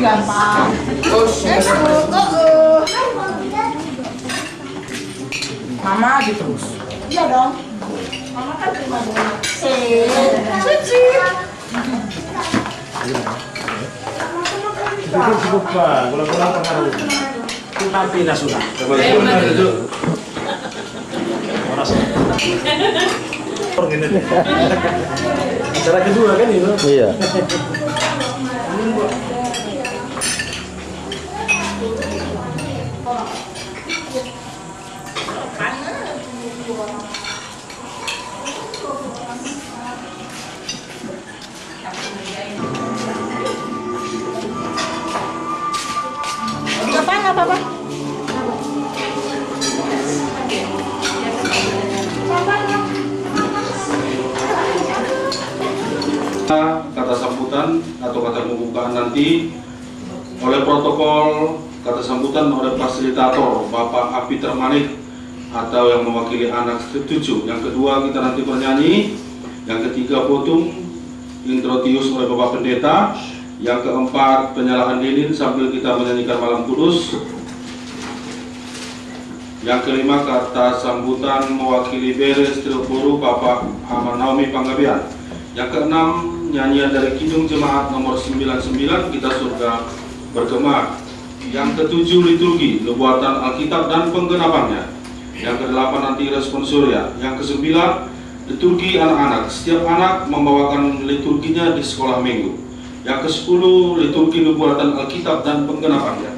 gampang. Mama gitu terus. Iya dong. Mama kan terima dulu. Cici. Cukup Pak, kalau pulang pengaruh. Tapi dah sudah. Acara kedua kan itu? Iya. Apa? Kata sambutan atau kata pembukaan nanti oleh protokol kata sambutan oleh fasilitator Bapak Apiter Manik atau yang mewakili anak setuju. Yang kedua kita nanti bernyanyi. Yang ketiga fotum introtius oleh Bapak Pendeta. Yang keempat penyalahan lilin sambil kita menyanyikan Malam Kudus. Yang kelima kata sambutan mewakili Beres Trilpuru Bapak Ahmad Naomi Panggabean. Yang keenam nyanyian dari Kidung Jemaat nomor 99 Kita Surga Bergema. Yang ketujuh liturgi Nubuatan Alkitab dan penggenapannya. Yang kedelapan nanti responsoria. Yang kesembilan liturgi anak-anak. Setiap anak membawakan liturginya di sekolah minggu. Yang ke-10 liturgi Nubuatan Alkitab dan penggenapannya.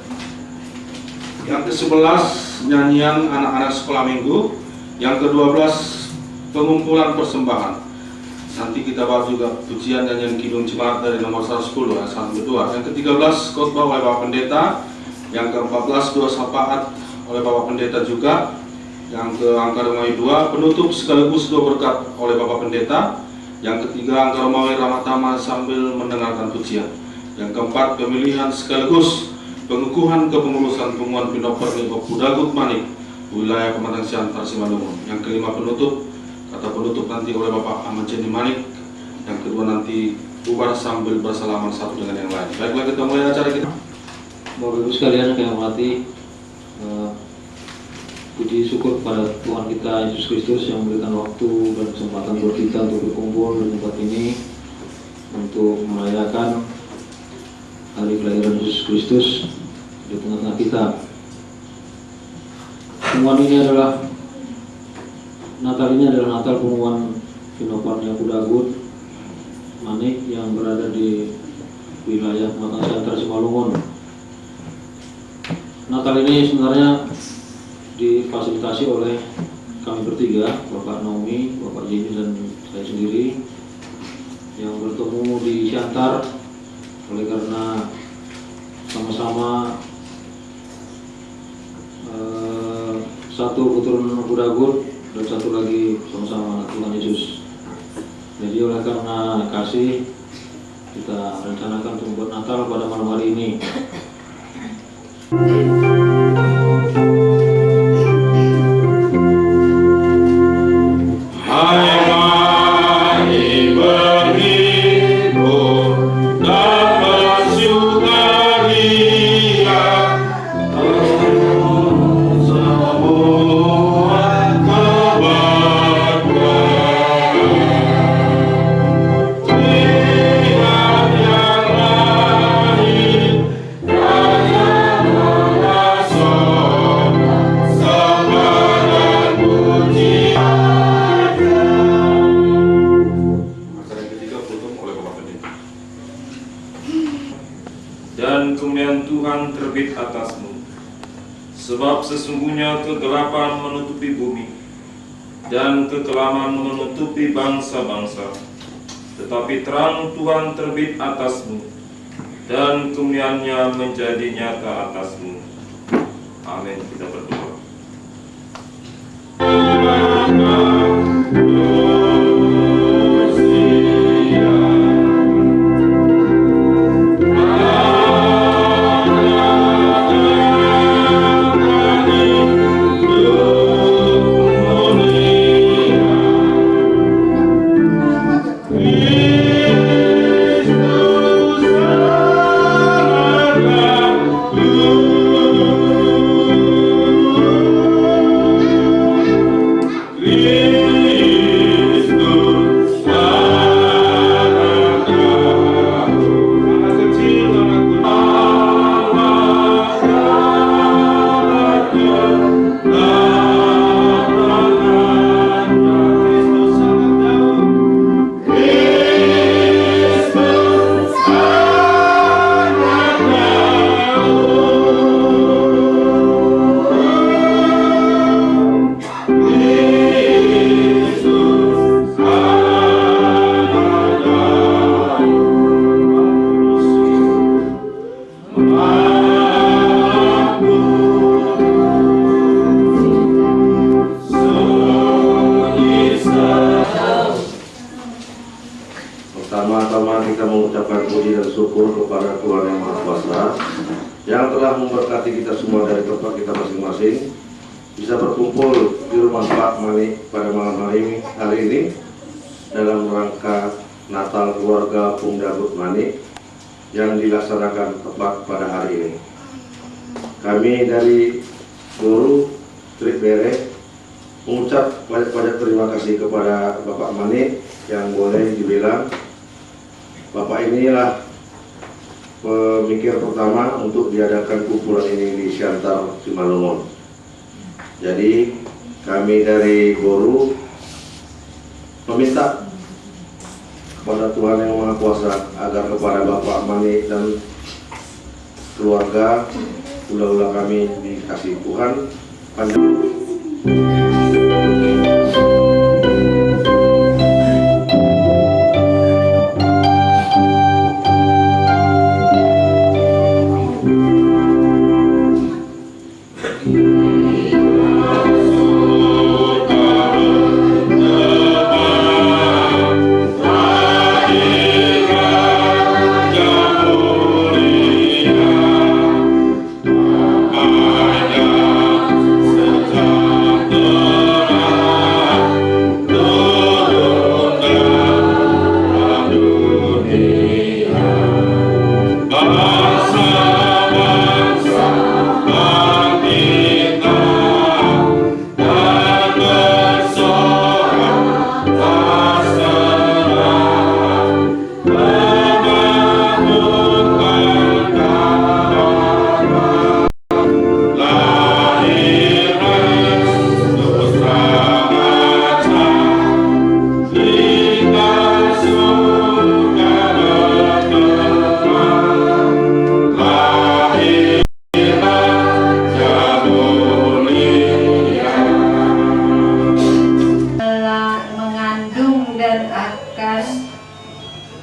Yang ke-11 nyanyian anak-anak sekolah minggu. Yang ke-12 pengumpulan persembahan. Nanti kita bahas juga pujian nyanyian Kidung Jemaat dari nomor 110 ya, 1 2. Yang ke-13 khotbah oleh Bapak Pendeta. Yang ke-14 doa syafaat oleh Bapak Pendeta juga. Yang ke-angka Romawi 2 penutup sekaligus doa berkat oleh Bapak Pendeta. Yang ketiga angka Romawi Ramatama sambil mendengarkan pujian. Yang keempat pemilihan sekaligus pengukuhan kepengurusan pengumuman Pinoperni Budagut Manik wilayah Pematang Siantar Simalungun. Yang kelima penutup kata penutup nanti oleh Bapak Ahmad Jenny Manik. Yang kedua nanti bubar sambil bersalaman satu dengan yang lain. Baiklah kita mulai acara kita. Bapak Ibu sekalian yang hormati, puji syukur kepada Tuhan kita Yesus Kristus yang memberikan waktu dan kesempatan buat kita untuk berkumpul di tempat ini untuk merayakan hari kelahiran Yesus Kristus di tengah-tengah kita. Pengumuman ini adalah Natal pengumuman Pinoparnia Budagut Manik yang berada di wilayah Pematang Siantar Simalungun. Natal ini sebenarnya difasilitasi oleh kami bertiga, Bapak Naomi, Bapak Jenny dan saya sendiri yang bertemu di Siantar oleh karena sama-sama satu keturunan Budagut dan satu lagi sama-sama anak Tuhan Yesus. Jadi oleh karena kasih kita rencanakan untuk membuat Natal pada malam hari ini. Dan kemuliaan Tuhan terbit atasmu, sebab sesungguhnya kegelapan menutupi bumi dan kekelaman menutupi bangsa-bangsa, tetapi terang Tuhan terbit atasmu dan kemuliaannya menjadi nyata atasmu. Amin. Kita berdoa. Pertama-tama kita mengucapkan puji dan syukur kepada Tuhan Yang Maha Kuasa yang telah memberkati kita semua dari tempat kita masing-masing bisa berkumpul di rumah Pak Mani pada malam hari ini dalam rangka Natal keluarga Pung Dagut Mani yang dilaksanakan tepat pada hari ini. Kami dari Guru Trik Bere mengucap banyak-banyak terima kasih kepada Bapak Mani yang boleh dibilang Bapak inilah pemikir pertama untuk diadakan kumpulan ini di Siantar Simalungun. Jadi kami dari Guru meminta kepada Tuhan Yang Maha Kuasa agar kepada Bapak Mani dan keluarga ulah-ulah kami dikasih Tuhan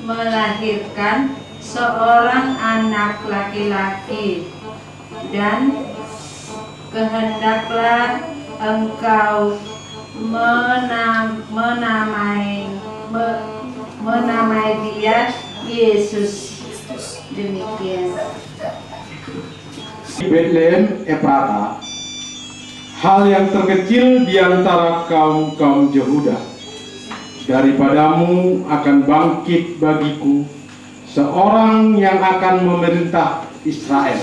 melahirkan seorang anak laki-laki, dan kehendaklah engkau menamai dia Yesus. Demikian. Bethlehem Efrata, hal yang terkecil di antara kaum Yehuda. Daripadamu akan bangkit bagiku seorang yang akan memerintah Israel,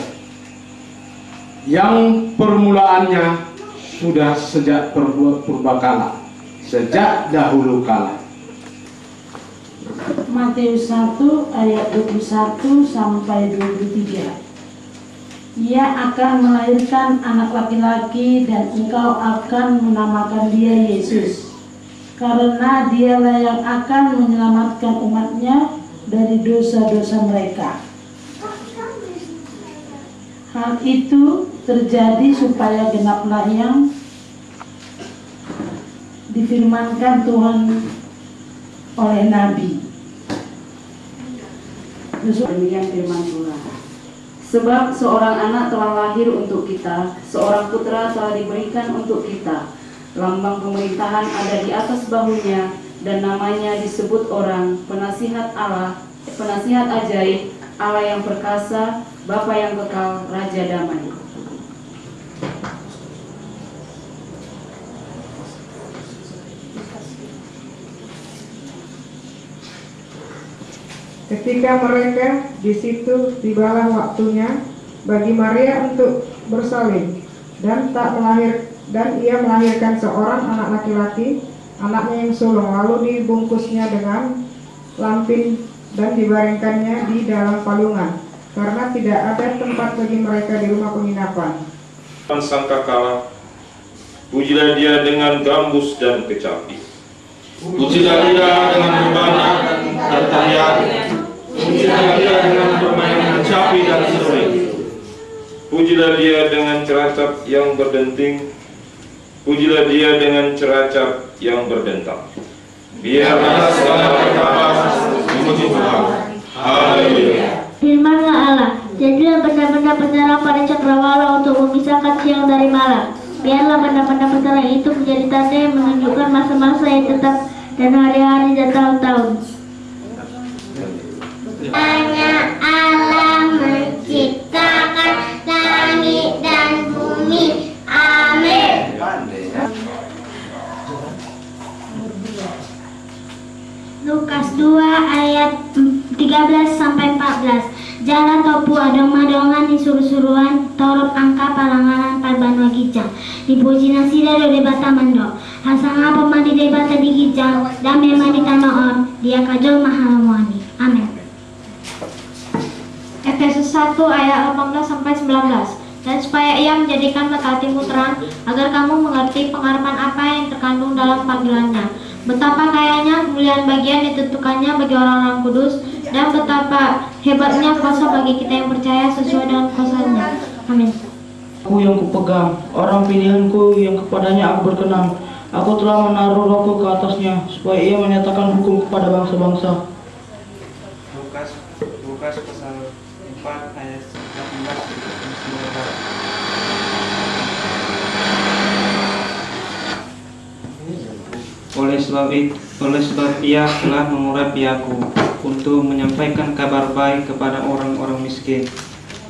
yang permulaannya sudah sejak purbakala, sejak dahulu kala. Matius 1 ayat 21 sampai 23. Ia akan melahirkan anak laki-laki dan engkau akan menamakan dia Yesus, karena dialah yang akan menyelamatkan umatnya dari dosa-dosa mereka. Hal itu terjadi supaya genaplah yang difirmankan Tuhan oleh Nabi. Demikian firman Tuhan. Sebab seorang anak telah lahir untuk kita, seorang putra telah diberikan untuk kita. Lambang pemerintahan ada di atas bahunya, dan namanya disebut orang Penasihat Allah, Penasihat Ajaib, Allah yang perkasa, Bapa yang kekal, Raja Damai. Ketika mereka di situ, tibalah waktunya bagi Maria untuk bersalin, dan ia melahirkan seorang anak laki-laki, anaknya yang sulung, lalu dibungkusnya dengan lampin dan dibaringkannya di dalam palungan, karena tidak ada tempat bagi mereka di rumah penginapan. Sangkakala, pujilah dia dengan gambus dan kecapi. Pujilah dia dengan berbanyak dan tarian. Pujilah dia dengan permainan kecapi dan seruling. Pujilah dia dengan ceracap yang berdenting. Pujilah dia dengan ceracap yang berdentang. Biarlah segala perkara memuji Tuhan. Haleluya. Firman-Nya Allah, jadilah benda-benda penerang pada cakrawala untuk memisahkan siang dari malam. Biarlah benda-benda penerang itu menjadi tanda yang menunjukkan masa-masa yang tetap dan hari-hari dan tahun-tahun. 13-14. Jalan topu adong madongan di suruh-suruhan torop angka palanganan parban wagijang. Dipuji nasida do debata mando. Hasanga pemandi debata di gijang dan memang di tanoor dia kajol mahalamwani. Amin. Efesus 1 ayat 18-19. Dan supaya ia menjadikan mata hatimu terang, agar kamu mengerti pengharapan apa yang terkandung dalam panggilannya, betapa kayanya kemuliaan bagian ditentukannya bagi orang-orang kudus, dan betapa hebatnya kuasa bagi kita yang percaya sesuai dengan kuasa-Nya. Amin. Aku yang kupegang, orang pilihanku yang kepadanya aku berkenan. Aku telah menaruh rohku ke atasnya, supaya ia menyatakan hukum kepada bangsa-bangsa. Lukas pasal 4 ayat 18. Oleh sebab ia telah mengurapi aku untuk menyampaikan kabar baik kepada orang-orang miskin,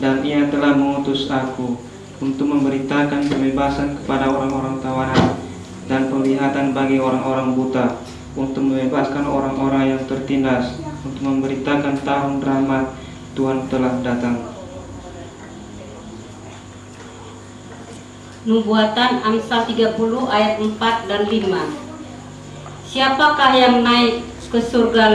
dan ia telah mengutus aku untuk memberitakan kebebasan kepada orang-orang tawanan dan penglihatan bagi orang-orang buta, untuk membebaskan orang-orang yang tertindas, untuk memberitakan tahun rahmat Tuhan telah datang. Nubuatan Amsal 30 ayat 4 dan 5. Siapakah yang naik ke surga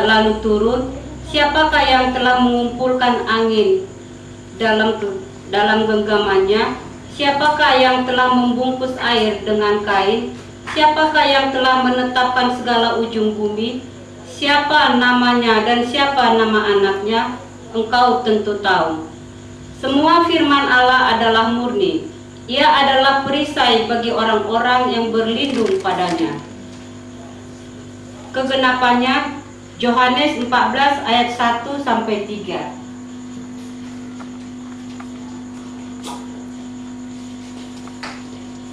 lalu turun? Siapakah yang telah mengumpulkan angin dalam genggamannya? Siapakah yang telah membungkus air dengan kain? Siapakah yang telah menetapkan segala ujung bumi? Siapa namanya dan siapa nama anaknya? Engkau tentu tahu. Semua firman Allah adalah murni. Ia adalah perisai bagi orang-orang yang berlindung padanya. Kegenapannya Yohanes 14 ayat 1 sampai 3.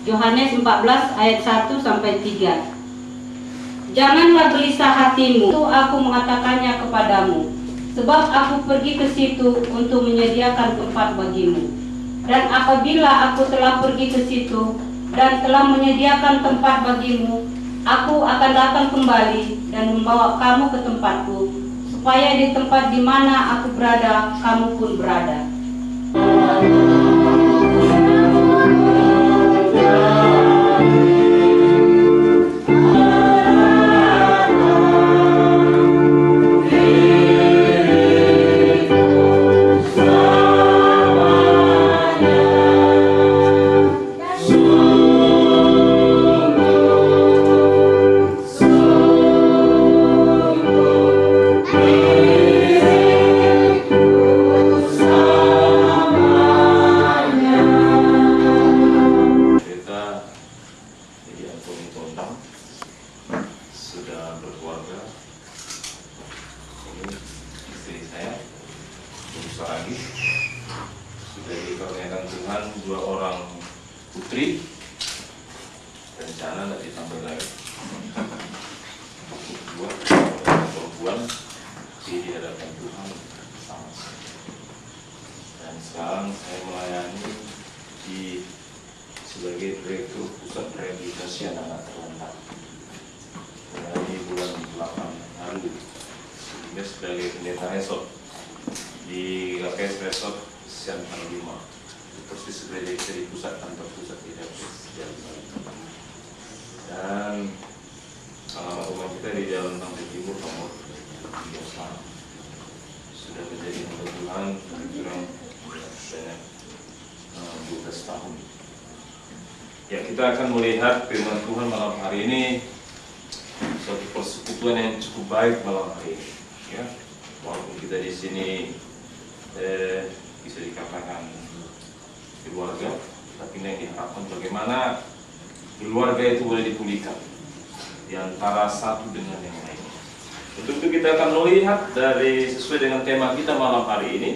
Yohanes 14 ayat 1 sampai 3. Janganlah gelisah hatimu, itu aku mengatakannya kepadamu, sebab aku pergi ke situ untuk menyediakan tempat bagimu. Dan apabila aku telah pergi ke situ dan telah menyediakan tempat bagimu, aku akan datang kembali dan membawa kamu ke tempatku, supaya di tempat di mana aku berada, kamu pun berada. Ya, kita akan melihat firman Tuhan malam hari ini, suatu persekutuan yang cukup baik malam hari ini. Ya, walaupun kita di sini bisa dikatakan keluarga, tapi yang diharapkan bagaimana keluarga itu boleh dipulihkan di antara satu dengan yang lain. Untuk itu kita akan melihat dari sesuai dengan tema kita malam hari ini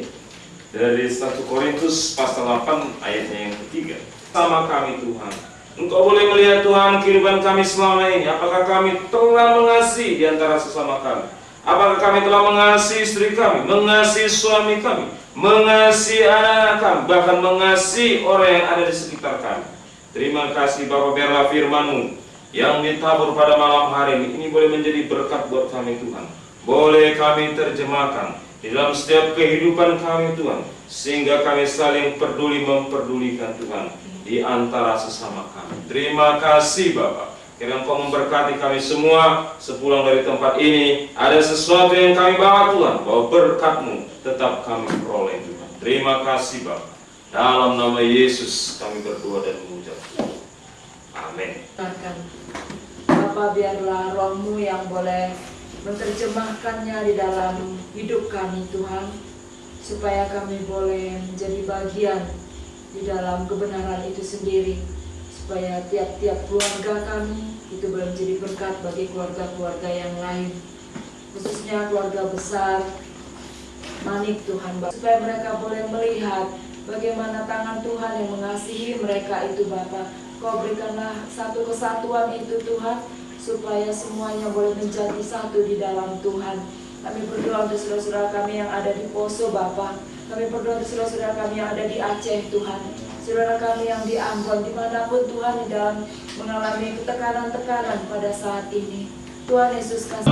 dari 1 Korintus pasal 8 ayatnya yang ketiga. Sama kami Tuhan, Engkau boleh melihat Tuhan kehidupan kami selama ini. Apakah kami telah mengasihi di antara sesama kami? Apakah kami telah mengasihi istri kami, mengasihi suami kami, mengasihi anak kami, bahkan mengasihi orang yang ada di sekitar kami? Terima kasih Bapa, biarlah firman-Mu yang ditabur pada malam hari ini boleh menjadi berkat buat kami Tuhan. Boleh kami terjemahkan di dalam setiap kehidupan kami Tuhan, sehingga kami saling peduli memperdulikan Tuhan di antara sesama kami. Terima kasih Bapa. Kiranya Engkau memberkati kami semua sepulang dari tempat ini. Ada sesuatu yang kami bawa Tuhan, bahwa berkat-Mu tetap kami peroleh Tuhan. Terima kasih Bapa. Dalam nama Yesus kami berdoa dan mengucap. Amin. Bapa, biarlah Roh-Mu yang boleh menerjemahkannya di dalam hidup kami Tuhan, supaya kami boleh menjadi bagian di dalam kebenaran itu sendiri, supaya tiap-tiap keluarga kami itu boleh menjadi berkat bagi keluarga-keluarga yang lain, khususnya keluarga besar Manik Tuhan, supaya mereka boleh melihat bagaimana tangan Tuhan yang mengasihi mereka itu Bapa. Kau berikanlah satu kesatuan itu Tuhan, supaya semuanya boleh menjadi satu di dalam Tuhan. Kami berdoa untuk saudara-saudara kami yang ada di Poso Bapa. Kami berdoa untuk saudara-saudara kami yang ada di Aceh Tuhan. Saudara kami yang di Ambon, dimanapun Tuhan di dalam mengalami tekanan-tekanan pada saat ini. Tuhan Yesus kasih.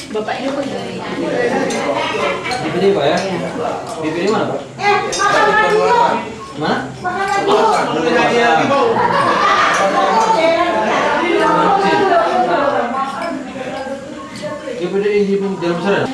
Bapak ini kok Dipilih Pak ya? Dipilih mana Pak? Mana? Dipilih di jalan besar ya?